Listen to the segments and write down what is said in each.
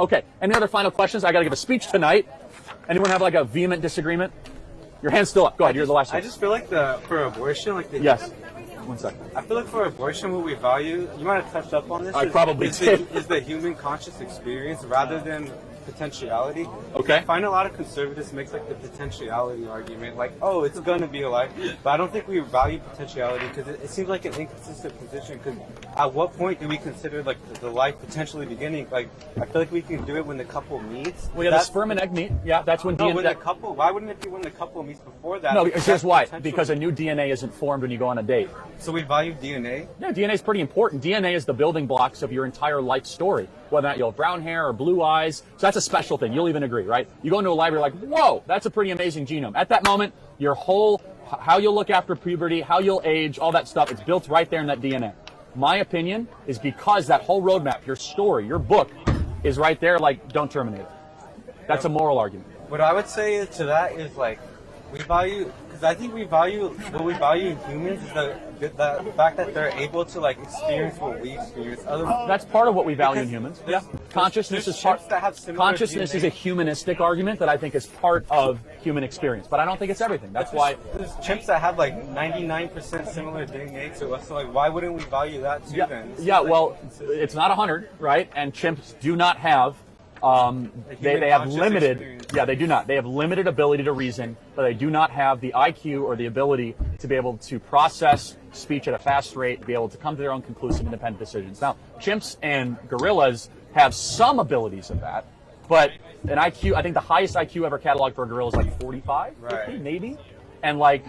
Okay, any other final questions? I got to give a speech tonight. Anyone have like a vehement disagreement? Your hand's still up. Go ahead, you're the last one. I just feel like for abortion, like Yes. 1 second. I feel like for abortion, what we value, you might have touched up on this. I probably did. Is the human conscious experience rather than potentiality. Okay. I find a lot of conservatives makes like the potentiality argument, like, oh, it's going to be a life. But I don't think we value potentiality because it seems like an inconsistent position. Because at what point do we consider like the life potentially beginning? Like, I feel like we can do it when the couple meets. Well, yeah, the sperm and egg meet. Yeah, that's when when DNA. the couple. Why wouldn't it be when the couple meets before that? No, Because here's that's why. potential. Because a new DNA isn't formed when you go on a date. So we value DNA. Yeah, DNA is pretty important. DNA is the building blocks of your entire life story. Whether or not you have brown hair or blue eyes. So that's a special thing. You'll even agree, right? You go into a library like, whoa, that's a pretty amazing genome. At that moment, your whole, how you'll look after puberty, how you'll age, all that stuff, it's built right there in that DNA. My opinion is because that whole roadmap, your story, your book is right there, like, don't terminate it. That's a moral argument. What I would say to that is like, we value, because I think we value in humans is the fact that they're able to like experience what we experience. That's part of what we value in humans. Yeah, consciousness is part. Consciousness is a humanistic argument that I think is part of human experience, but I don't think it's everything. That's why there's chimps that have like 99% similar DNA to us. So like, why wouldn't we value that too? Then? Yeah. Well, it's not 100, right? And chimps do not have. They have limited, experience. Yeah, they do not. They have limited ability to reason, but they do not have the IQ or the ability to be able to process speech at a fast rate, be able to come to their own conclusive, independent decisions. Now, chimps and gorillas have some abilities of that, but an IQ, I think the highest IQ ever cataloged for a gorilla is like 45, 50, maybe, and like.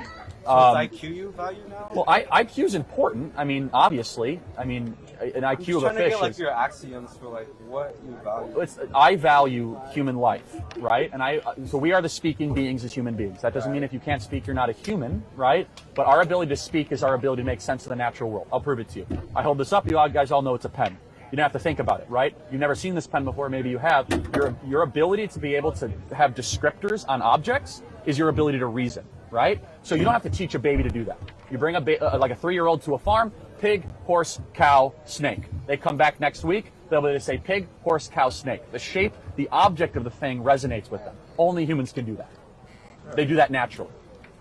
So is IQ you value now? Well, IQ is important. I mean, obviously. I mean, an IQ of a fish is... I'm trying to get like your axioms for like what you value. I value human life, right? And so we are the speaking beings as human beings. That doesn't mean if you can't speak, you're not a human, right? But our ability to speak is our ability to make sense of the natural world. I'll prove it to you. I hold this up. You guys all know it's a pen. You don't have to think about it, right? You've never seen this pen before. Maybe you have. Your ability to be able to have descriptors on objects is your ability to reason, right? So you don't have to teach a baby to do that. You bring like a 3-year-old to a farm, pig, horse, cow, snake. They come back next week, they'll be able to say pig, horse, cow, snake. The shape, the object of the thing resonates with them. Only humans can do that. They do that naturally.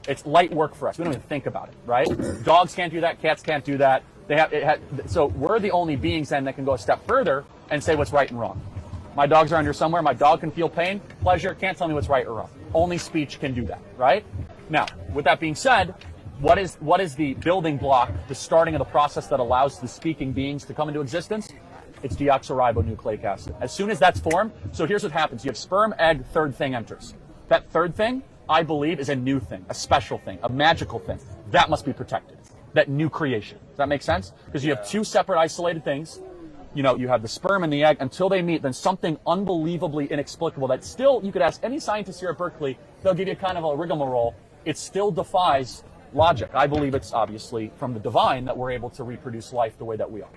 It's light work for us. We don't even think about it, right? Dogs can't do that, cats can't do that. So we're the only beings then that can go a step further and say what's right and wrong. My dogs are under somewhere. My dog can feel pain, pleasure, can't tell me what's right or wrong. Only speech can do that, right? Now, with that being said, what is the building block, the starting of the process that allows the speaking beings to come into existence? It's deoxyribonucleic acid. As soon as that's formed, so here's what happens. You have sperm, egg, third thing enters. That third thing, I believe, is a new thing, a special thing, a magical thing. That must be protected. That new creation. Does that make sense? Because you have two separate isolated things. You know, you have the sperm and the egg. Until they meet, then something unbelievably inexplicable that still, you could ask any scientist here at Berkeley, they'll give you kind of a rigmarole. It still defies logic. I believe it's obviously from the divine that we're able to reproduce life the way that we are.